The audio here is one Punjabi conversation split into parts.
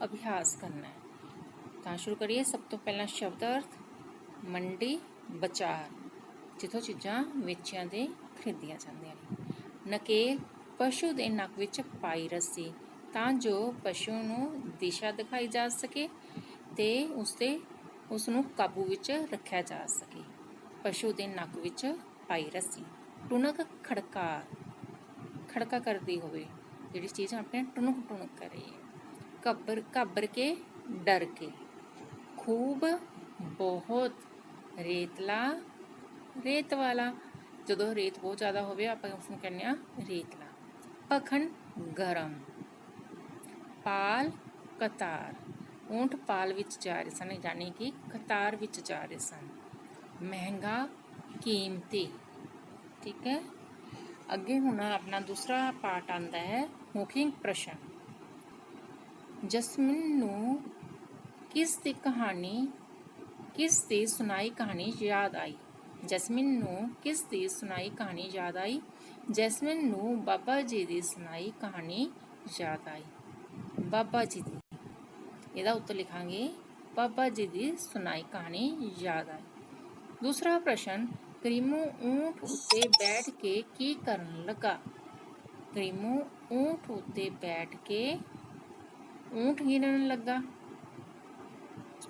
ਅਭਿਆਸ ਕਰਨਾ ਹੈ। ਤਾਂ ਸ਼ੁਰੂ ਕਰੀਏ। ਸਭ ਤੋਂ ਪਹਿਲਾਂ ਸ਼ਬਦ ਅਰਥ ਮੰਡੀ, ਬਾਜ਼ਾਰ, ਜਿੱਥੋਂ ਚੀਜ਼ਾਂ ਵੇਚੀਆਂ ਤੇ ਖਰੀਦੀਆਂ ਜਾਂਦੀਆਂ ਨੇ। ਨਕੇਲ, ਪਸ਼ੂ ਦੇ ਨੱਕ ਵਿੱਚ ਪਾਈ ਰੱਸੀ ਤਾਂ ਜੋ ਪਸ਼ੂ ਨੂੰ ਦਿਸ਼ਾ ਦਿਖਾਈ ਜਾ ਸਕੇ ਤੇ ਉਸ ਨੂੰ ਕਾਬੂ ਵਿੱਚ ਰੱਖਿਆ ਜਾ ਸਕੇ। ਪਸ਼ੂ ਦੇ ਨੱਕ ਵਿੱਚ ਪਾਈ ਰੱਸੀ। ਟੁਣਕ, ਖੜਕਾਰ, ਖੜਕਾ ਕਰਦੀ ਹੋਵੇ, ਜਿਹੜੀ ਚੀਜ਼ ਆਪਣੇ ਟੁਣਕ ਟੁਣਕ ਕਰ ਰਹੀ ਹੈ। ਘੱਬਰ ਕੇ, ਡਰ ਕੇ। ਖੂਬ, ਬਹੁਤ, ਰੇਤਲਾ, ਰੇਤ ਵਾਲਾ, ਜਦੋਂ ਰੇਤ ਬਹੁਤ ਜ਼ਿਆਦਾ ਹੋਵੇ ਆਪਾਂ ਉਸਨੂੰ ਕਹਿੰਦੇ ਹਾਂ ਰੇਤਲਾ। ਭਖਣ, ਗਰਮ। ਪਾਲ, ਕਤਾਰ, ਊਂਠ ਪਾਲ ਵਿੱਚ ਜਾ ਰਹੇ ਸਨ, ਯਾਨੀ ਕਿ ਕਤਾਰ ਵਿੱਚ ਜਾ ਰਹੇ ਸਨ। ਮਹਿੰਗਾ, ਕੀਮਤੀ। ਠੀਕ ਹੈ। ਅੱਗੇ ਹੁਣ ਆਪਣਾ ਦੂਸਰਾ ਪਾਰਟ ਆਉਂਦਾ ਹੈ ਮੌਖਿਕ ਪ੍ਰਸ਼ਨ। ਜਸਮੀਨ ਨੂੰ ਕਿਸ ਦੀ ਸੁਣਾਈ ਕਹਾਣੀ ਯਾਦ ਆਈ? ਜੈਸਮੀਨ ਨੂੰ ਕਿਸ ਦੀ ਸੁਣਾਈ ਕਹਾਣੀ ਯਾਦ ਆਈ? ਜੈਸਮੀਨ ਨੂੰ ਬਾਬਾ ਜੀ ਦੀ ਸੁਣਾਈ ਕਹਾਣੀ ਯਾਦ ਆਈ। ਬਾਬਾ ਜੀ ਦੀ, ਇਹਦਾ ਉੱਤਰ ਲਿਖਾਂਗੇ ਬਾਬਾ ਜੀ ਦੀ ਸੁਣਾਈ ਕਹਾਣੀ ਯਾਦ ਆਈ। ਦੂਸਰਾ ਪ੍ਰਸ਼ਨ, ਕਰੀਮੂ ਊਂਠ ਉੱਤੇ ਬੈਠ ਕੇ ਕੀ ਕਰਨ ਲੱਗਾ? ਕਰੀਮੂ ਊਂਠ ਉੱਤੇ ਬੈਠ ਕੇ ਊਂਠ ਗਿਣਨ ਲੱਗਾ।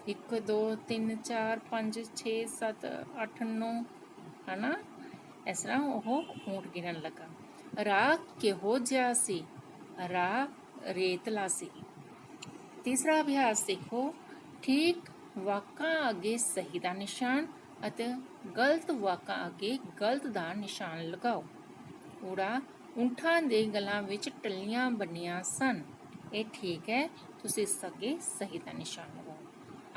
1 2 3 4 5 6 7 8 9 ਹੈ ਨਾ, ਇਸ ਤਰ੍ਹਾਂ ਉਹ ਊਂਠ ਗਿਣਨ ਲੱਗਾ। ਰਾਹ ਕਿਹੋ ਜਿਹਾ ਸੀ? ਰਾਹ ਰੇਤਲਾ ਸੀ। ਤੀਸਰਾ ਅਭਿਆਸ ਦੇਖੋ। ਠੀਕ ਵਾਕਾਂ ਅੱਗੇ ਸਹੀ ਦਾ ਨਿਸ਼ਾਨ ਅਤੇ ਗਲਤ ਵਾਕਾਂ ਅੱਗੇ ਗਲਤ ਦਾ ਨਿਸ਼ਾਨ ਲਗਾਓ। ਊੜਾ, ਊਂਠਾਂ ਦੇ ਗਲਾਂ ਵਿੱਚ ਟੱਲੀਆਂ ਬੰਨੀਆਂ ਸਨ। ਇਹ ਠੀਕ ਹੈ, ਤੁਸੀਂ ਇਸ ਅੱਗੇ ਸਹੀ ਦਾ ਨਿਸ਼ਾਨ ਲਗਾਓ।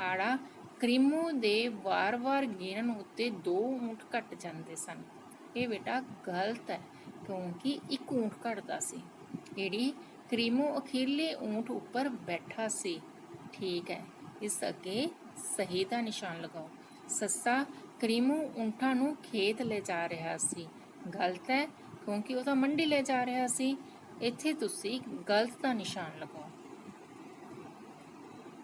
ਆੜਾ, ਕਰੀਮੂ ਦੇ ਵਾਰ-ਵਾਰ ਗਿਣਨ ਉੱਤੇ 2 ਊਂਠ ਘਟ ਜਾਂਦੇ ਸਨ। ਇਹ ਬੇਟਾ ਗਲਤ ਹੈ, ਕਿਉਂਕਿ 1 ਊਂਠ ਘਟਦਾ ਸੀ। ਈੜੀ, ਕਰੀਮੂ ਅਖੀਰਲੇ ਊਂਠ ਉੱਪਰ ਬੈਠਾ ਸੀ। ਠੀਕ ਹੈ, ਇਸ ਅੱਗੇ ਸਹੀ ਦਾ ਨਿਸ਼ਾਨ ਲਗਾਓ। ਸੱਸਾ, ਕਰੀਮੂ ਊਂਠਾਂ ਨੂੰ ਖੇਤ ਲੈ ਜਾ ਰਿਹਾ ਸੀ। ਗਲਤ ਹੈ, ਕਿਉਂਕਿ ਉਹ ਤਾਂ ਮੰਡੀ ਲੈ ਜਾ ਰਿਹਾ ਸੀ। ਇੱਥੇ ਤੁਸੀਂ ਗਲਤ ਦਾ ਨਿਸ਼ਾਨ ਲਗਾਓ।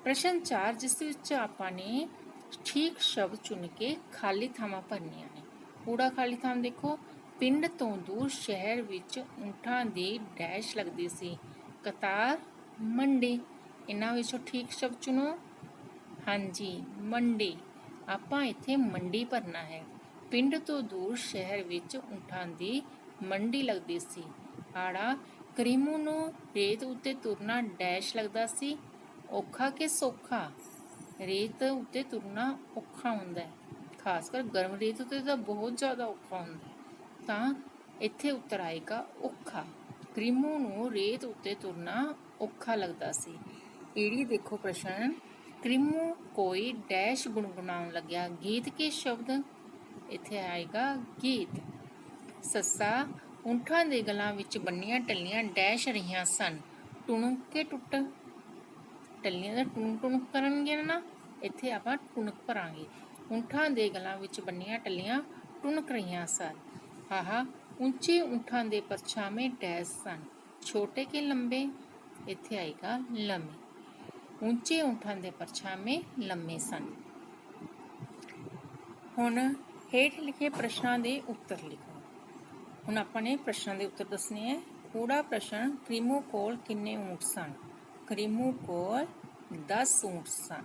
ਪ੍ਰਸ਼ਨ 4, ਜਿਸ ਵਿੱਚ ਆਪਾਂ ਨੇ ਠੀਕ ਸ਼ਬਦ ਚੁਣ ਕੇ ਖਾਲੀ ਥਾਵਾਂ ਭਰਨੀਆਂ ਨੇ। ਊੜਾ ਖਾਲੀ ਥਾਂ ਦੇਖੋ। ਪਿੰਡ ਤੋਂ ਦੂਰ ਸ਼ਹਿਰ ਵਿੱਚ ਊਂਠਾਂ ਦੀ ਡੈਸ਼ ਲੱਗਦੀ ਸੀ। ਕਤਾਰ, ਮੰਡੀ। ਇਹਨਾਂ ਵਿੱਚੋਂ ਠੀਕ ਸ਼ਬਦ ਚੁਣੋ। ਹਾਂਜੀ, ਮੰਡੀ। ਆਪਾਂ ਇੱਥੇ ਮੰਡੀ ਭਰਨਾ ਹੈ। ਪਿੰਡ ਤੋਂ ਦੂਰ ਸ਼ਹਿਰ ਵਿੱਚ ਊਂਠਾਂ ਦੀ ਮੰਡੀ ਲੱਗਦੀ ਸੀ। ਆੜਾ, ਕਰੀਮੂ ਨੂੰ ਰੇਤ ਉੱਤੇ ਤੁਰਨਾ ਡੈਸ਼ ਲੱਗਦਾ ਸੀ। ਔਖਾ ਕਿ ਸੌਖਾ? ਰੇਤ ਉੱਤੇ ਤੁਰਨਾ ਔਖਾ ਹੁੰਦਾ ਹੈ, ਖਾਸ ਕਰ ਗਰਮ ਰੇਤ ਉੱਤੇ ਤਾਂ ਬਹੁਤ ਜ਼ਿਆਦਾ ਔਖਾ ਹੁੰਦਾ ਹੈ। ਤਾਂ ਇੱਥੇ ਉੱਤਰ ਆਏਗਾ ਔਖਾ। ਕਰੀਮੂ ਨੂੰ ਰੇਤ ਉੱਤੇ ਤੁਰਨਾ ਔਖਾ ਲੱਗਦਾ ਸੀ। ਈੜੀ ਦੇਖੋ ਪ੍ਰਸ਼ਨ। ਕਰੀਮੂ ਕੋਈ ਡੈਸ਼ ਗੁਣਗੁਣਾਉਣ ਲੱਗਿਆ। ਗੀਤ ਕੇ ਸ਼ਬਦ? ਇੱਥੇ ਆਏਗਾ ਗੀਤ। ਸੱਸਾ, ਊਂਠਾਂ ਦੇ ਗਲਾਂ ਵਿੱਚ ਬੰਨੀਆਂ ਟੱਲੀਆਂ ਡੈਸ਼ ਰਹੀਆਂ ਸਨ। ਟੁਣਕ ਕੇ ਟੁੱਟ? ਟੱਲੀਆਂ ਦਾ ਟੁਣਕ ਟੁਣਕ ਕਰਨਗੇ ਨਾ, ਇੱਥੇ ਆਪਾਂ ਟੁਣਕ ਭਰਾਂਗੇ। ਊਂਠਾਂ ਦੇ ਗਲਾਂ ਵਿੱਚ ਬੰਨੀਆਂ ਟੱਲੀਆਂ ਟੁਣਕ ਰਹੀਆਂ ਸਨ। ਹਾਹਾ, ਉੱਚੇ ਊਂਠਾਂ ਦੇ ਪਰਛਾਵੇਂ ਡੈਸ਼ ਸਨ। ਛੋਟੇ ਕਿ ਲੰਬੇ? ਇੱਥੇ ਆਏਗਾ ਲੰਮੇ। ਉੱਚੇ ਊਂਠਾਂ ਦੇ ਪਰਛਾਵੇਂ ਲੰਮੇ ਸਨ। ਹੁਣ ਹੇਠ ਲਿਖੇ ਪ੍ਰਸ਼ਨਾਂ ਦੇ ਉੱਤਰ ਲਿਖੋ। ਹੁਣ ਆਪਾਂ ਨੇ ਪ੍ਰਸ਼ਨਾਂ ਦੇ ਉੱਤਰ ਦੱਸਣੇ ਹੈ। ਊੜਾ ਪ੍ਰਸ਼ਨ, ਕਰੀਮੂ ਕੋਲ ਕਿੰਨੇ ਊਂਠ ਸਨ? ਕਰੀਮੂ ਕੋਲ 10 ਊਂਠ ਸਨ।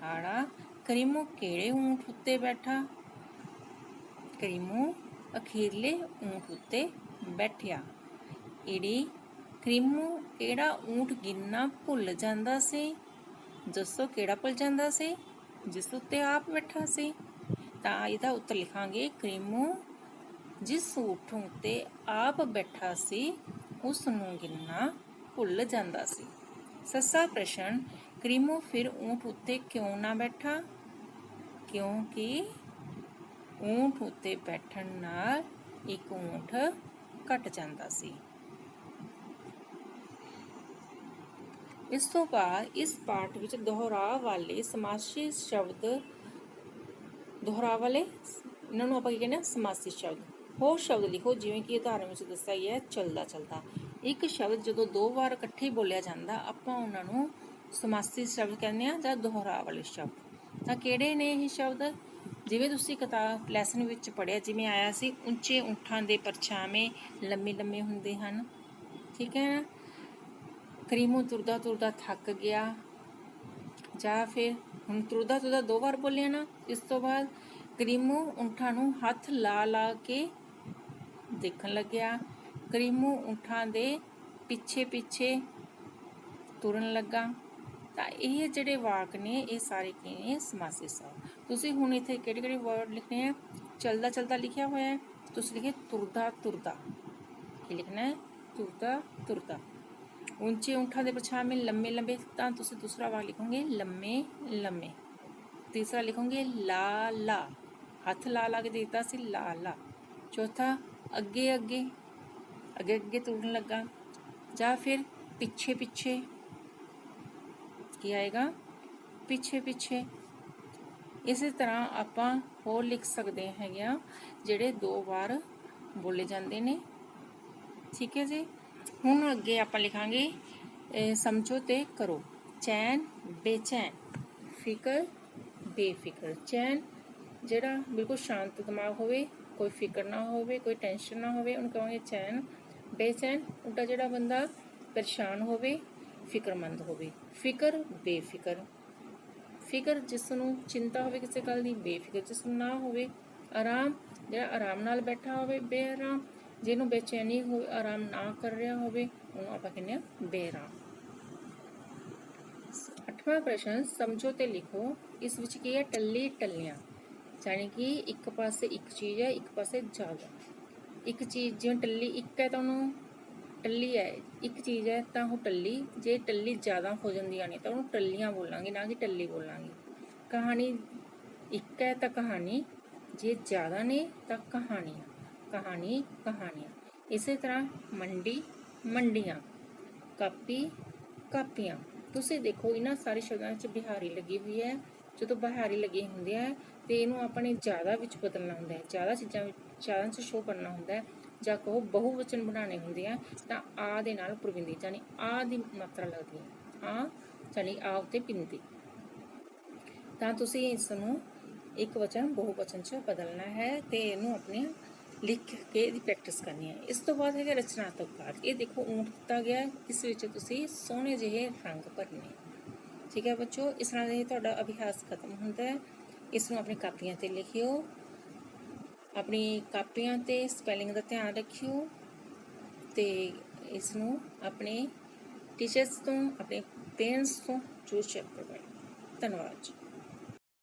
ਆੜਾ, ਕਰੀਮੂ ਕਿਹੜੇ ਊਂਠ ਉੱਤੇ ਬੈਠਾ? ਕਰੀਮੂ ਅਖੀਰਲੇ ਊਂਠ ਉੱਤੇ ਬੈਠਿਆ। ਈੜੀ, ਕਰੀਮੂ ਕਿਹੜਾ ਊਂਠ ਗਿਣਨਾ ਭੁੱਲ ਜਾਂਦਾ ਸੀ? ਦੱਸੋ ਕਿਹੜਾ ਭੁੱਲ ਜਾਂਦਾ ਸੀ? ਜਿਸ ਉੱਤੇ ਆਪ ਬੈਠਾ ਸੀ। ਤਾਂ ਇਹਦਾ ਉੱਤਰ ਲਿਖਾਂਗੇ ਕਰੀਮੂ ਜਿਸ ਊਂਠ ਉੱਤੇ ਆਪ ਬੈਠਾ ਸੀ ਉਸ ਨੂੰ ਗਿਣਨਾ ਭੁੱਲ ਜਾਂਦਾ ਸੀ। ਸੱਸਾ ਪ੍ਰਸ਼ਨ, ਕਰੀਮੂ ਫਿਰ ਊਂਠ ਉੱਤੇ ਕਿਉਂ ਨਾ ਬੈਠਾ? ਕਿਉਂਕਿ ਊਂਠ ਉੱਤੇ ਬੈਠਣ ਨਾਲ 1 ਊਂਠ ਘਟ ਜਾਂਦਾ ਸੀ। ਇਸ ਤੋਂ ਬਾਅਦ ਇਸ ਪਾਠ ਵਿੱਚ ਦੁਹਰਾਅ ਵਾਲੇ ਸਮਾਸੀ ਸ਼ਬਦ, ਇਹਨਾਂ ਨੂੰ ਆਪਾਂ ਕੀ ਕਹਿੰਦੇ ਹਾਂ? ਸਮਾਸੀ ਸ਼ਬਦ। ਹੋਰ ਸ਼ਬਦ ਲਿਖੋ, ਜਿਵੇਂ ਕਿ ਉਦਾਹਰਨ ਵਿੱਚ ਦੱਸਿਆ ਗਿਆ ਚਲਦਾ ਚਲਦਾ। ਇੱਕ ਸ਼ਬਦ ਜਦੋਂ 2 ਵਾਰ ਇਕੱਠੇ ਬੋਲਿਆ ਜਾਂਦਾ ਆਪਾਂ ਉਹਨਾਂ ਨੂੰ ਸਮਾਸੀ ਸ਼ਬਦ ਕਹਿੰਦੇ ਆ ਜਾਂ ਦੁਹਰਾਅ ਵਾਲੇ ਸ਼ਬਦ। ਤਾਂ ਕਿਹੜੇ ਨੇ ਇਹ ਸ਼ਬਦ? ਜਿਵੇਂ ਤੁਸੀਂ ਕਿਤਾਬ ਲੈਸਨ ਵਿੱਚ ਪੜ੍ਹਿਆ, ਜਿਵੇਂ ਆਇਆ ਸੀ, ਉੱਚੇ ਊਂਠਾਂ ਦੇ ਪਰਛਾਵੇਂ ਲੰਮੇ ਲੰਮੇ ਹੁੰਦੇ ਹਨ। ਠੀਕ ਹੈ ਨਾ। ਕਰੀਮੂ ਤੁਰਦਾ ਤੁਰਦਾ ਥੱਕ ਗਿਆ, ਜਾਂ ਫਿਰ ਹੁਣ ਤੁਰਦਾ ਤੁਰਦਾ 2 ਵਾਰ ਬੋਲਿਆ ਨਾ। ਇਸ ਤੋਂ ਬਾਅਦ ਕਰੀਮੂ ਊਂਠਾਂ ਨੂੰ ਹੱਥ ਲਾ ਲਾ ਕੇ ਦੇਖਣ ਲੱਗਿਆ। ਕਰੀਮੂ ਊਂਠਾਂ ਦੇ ਪਿੱਛੇ ਪਿੱਛੇ ਤੁਰਨ ਲੱਗਾ। ਤਾਂ ਇਹ ਜਿਹੜੇ ਵਾਕ ਨੇ ਇਹ ਸਾਰੇ ਕੀ ਨੇ? ਸਮਾਸੀ ਸ਼ਬਦ। ਤੁਸੀਂ ਹੁਣ ਇੱਥੇ ਕਿਹੜੇ ਕਿਹੜੇ ਵਰਡ ਲਿਖਣੇ ਆ? ਚਲਦਾ ਚਲਦਾ ਲਿਖਿਆ ਹੋਇਆ ਹੈ, ਤੁਸੀਂ ਲਿਖੇ ਤੁਰਦਾ ਤੁਰਦਾ। ਕੀ ਲਿਖਣਾ ਹੈ? ਤੁਰਦਾ ਤੁਰਦਾ। ਉੱਚੇ ਊਂਠਾਂ ਦੇ ਪਛਾਵੇਂ ਲੰਮੇ ਲੰਮੇ, ਤਾਂ ਤੁਸੀਂ ਦੂਸਰਾ ਵਾਕ ਲਿਖੋਗੇ ਲੰਮੇ ਲੰਮੇ। ਤੀਸਰਾ ਲਿਖੋਗੇ ਲਾ ਲਾ, ਹੱਥ ਲਾ ਲਾ ਕੇ ਦੇ ਦਿੱਤਾ ਸੀ, ਲਾ ਲਾ। ਚੌਥਾ ਅੱਗੇ ਅੱਗੇ, ਅੱਗੇ ਅੱਗੇ ਤੁਰਨ ਲੱਗਾ। ਜਾਂ ਫਿਰ ਪਿੱਛੇ ਪਿੱਛੇ, ਕੀ ਆਏਗਾ? ਪਿੱਛੇ ਪਿੱਛੇ। ਇਸੇ ਤਰ੍ਹਾਂ ਆਪਾਂ ਹੋਰ ਲਿਖ ਸਕਦੇ ਹੈਗੇ ਆ ਜਿਹੜੇ 2 ਵਾਰ ਬੋਲੇ ਜਾਂਦੇ ਨੇ। ਠੀਕ ਹੈ ਜੀ। ਹੁਣ ਅੱਗੇ ਆਪਾਂ ਲਿਖਾਂਗੇ ਸਮਝੋ ਤੇ ਕਰੋ। ਚੈਨ ਬੇਚੈਨ, ਫਿਕਰ ਬੇਫਿਕਰ। ਚੈਨ ਜਿਹੜਾ ਬਿਲਕੁਲ ਸ਼ਾਂਤ ਦਿਮਾਗ ਹੋਵੇ, ਕੋਈ ਫਿਕਰ ਨਾ ਹੋਵੇ, ਕੋਈ ਟੈਨਸ਼ਨ ਨਾ ਹੋਵੇ, ਉਹਨੂੰ ਕਹਾਂਗੇ ਚੈਨ। ਬੇਚੈਨ ਉਲਟਾ ਜਿਹੜਾ ਬੰਦਾ ਪਰੇਸ਼ਾਨ ਹੋਵੇ, ਫਿਕਰਮੰਦ ਹੋਵੇ। ਫਿਕਰ ਬੇਫਿਕਰ, ਫਿਕਰ ਜਿਸ ਨੂੰ ਚਿੰਤਾ ਹੋਵੇ ਕਿਸੇ ਗੱਲ ਦੀ, ਬੇਫਿਕਰ ਜਿਸ ਨੂੰ ਨਾ ਹੋਵੇ। ਆਰਾਮ ਜਿਹੜਾ ਆਰਾਮ ਨਾਲ ਬੈਠਾ ਹੋਵੇ, ਬੇਆਰਾਮ। ਜਿਹਨੂੰ ਬੇਚੈਨੀ ਹੋਵੇ, ਆਰਾਮ ਨਾ ਕਰ ਰਿਹਾ ਹੋਵੇ, ਉਹਨੂੰ ਆਪਾਂ ਕਹਿੰਦੇ ਆ ਬੇਆਰਾਮ। 8ਵਾਂ ਪ੍ਰਸ਼ਨ, ਸਮਝੋ ਤੇ ਲਿਖੋ। ਇਸ ਵਿੱਚ ਕੀ ਹੈ? ਟੱਲੀ ਟੱਲੀਆਂ, ਯਾਨੀ ਕਿ ਇੱਕ ਪਾਸੇ ਇੱਕ ਚੀਜ਼ ਹੈ, ਇੱਕ ਪਾਸੇ ਜ਼ਿਆਦਾ। ਇੱਕ ਚੀਜ਼ ਜਿਵੇਂ ਟੱਲੀ ਇੱਕ ਹੈ ਤਾਂ ਉਹਨੂੰ ਟੱਲੀ ਹੈ, ਇੱਕ ਚੀਜ਼ ਹੈ ਤਾਂ ਉਹ ਟੱਲੀ। ਜੇ ਟੱਲੀ ਜ਼ਿਆਦਾ ਹੋ ਜਾਂਦੀਆਂ ਨੇ ਤਾਂ ਉਹਨੂੰ ਟੱਲੀਆਂ ਬੋਲਾਂਗੇ, ਨਾ ਕਿ ਟੱਲੀ ਬੋਲਾਂਗੇ। ਕਹਾਣੀ ਇੱਕ ਹੈ ਤਾਂ ਕਹਾਣੀ, ਜੇ ਜ਼ਿਆਦਾ ਨੇ ਤਾਂ ਕਹਾਣੀਆਂ। ਕਹਾਣੀ ਕਹਾਣੀਆਂ। ਇਸੇ ਤਰ੍ਹਾਂ ਮੰਡੀ ਮੰਡੀਆਂ, ਕਾਪੀ ਕਾਪੀਆਂ। ਤੁਸੀਂ ਦੇਖੋ ਇਹਨਾਂ ਸਾਰੇ ਸ਼ਬਦਾਂ ਵਿੱਚ ਬਿਹਾਰੀ ਲੱਗੀ ਹੋਈ ਹੈ। ਜਦੋਂ ਬਿਹਾਰੀ ਲੱਗੇ ਹੁੰਦੇ ਆ ਤੇ ਇਹਨੂੰ ਆਪਾਂ ਨੇ ਜ਼ਿਆਦਾ ਵਿੱਚ ਬਦਲਣਾ ਹੁੰਦਾ ਹੈ, ਜ਼ਿਆਦਾ ਚੀਜ਼ਾਂ ਵਿੱਚ ਜ਼ਿਆਦਾ 'ਚ ਸ਼ੋਅ ਕਰਨਾ ਹੁੰਦਾ ਹੈ, ਜਾਂ ਕਹੋ ਬਹੁਵਚਨ ਬਣਾਉਣੇ ਹੁੰਦੇ ਆ ਤਾਂ ਆ ਦੇ ਨਾਲ ਪ੍ਰਬਿੰਦੀ, ਯਾਨੀ ਆ ਦੀ ਮਾਤਰਾ ਲੱਗਦੀ ਹੈ। ਆ ਯਾਨੀ ਆ ਉੱਤੇ ਬਿੰਦੀ। ਤਾਂ ਤੁਸੀਂ ਇਸ ਨੂੰ ਇੱਕ ਵਚਨ ਬਹੁਵਚਨ 'ਚ ਬਦਲਣਾ ਹੈ ਤੇ ਇਹਨੂੰ ਆਪਣੇ ਲਿਖ ਕੇ ਇਹਦੀ ਪ੍ਰੈਕਟਿਸ ਕਰਨੀ ਹੈ। ਇਸ ਤੋਂ ਬਾਅਦ ਹੈਗਾ ਰਚਨਾਤਮਕ ਕਾਰਜ। ਇਹ ਦੇਖੋ ਊਂਠ ਦਿੱਤਾ ਗਿਆ, ਇਸ ਵਿੱਚ ਤੁਸੀਂ ਸੋਹਣੇ ਜਿਹੇ ਰੰਗ ਭਰਨੇ। ਠੀਕ ਹੈ ਬੱਚੋ, ਇਸ ਤਰ੍ਹਾਂ ਇਹ ਤੁਹਾਡਾ ਅਭਿਆਸ ਖਤਮ ਹੁੰਦਾ ਹੈ। ਇਸ ਨੂੰ ਆਪਣੀ ਕਾਪੀਆਂ 'ਤੇ ਲਿਖਿਓ, ਆਪਣੀ ਕਾਪੀਆਂ 'ਤੇ ਸਪੈਲਿੰਗ ਦਾ ਧਿਆਨ ਰੱਖਿਓ ਤੇ ਇਸ ਨੂੰ ਆਪਣੇ ਟੀਚਰਸ ਤੋਂ, ਆਪਣੇ ਪੇਰੈਂਟਸ ਤੋਂ ਜ਼ਰੂਰ ਚੈੱਕ ਕਰਵਾਇਓ। ਧੰਨਵਾਦ ਜੀ।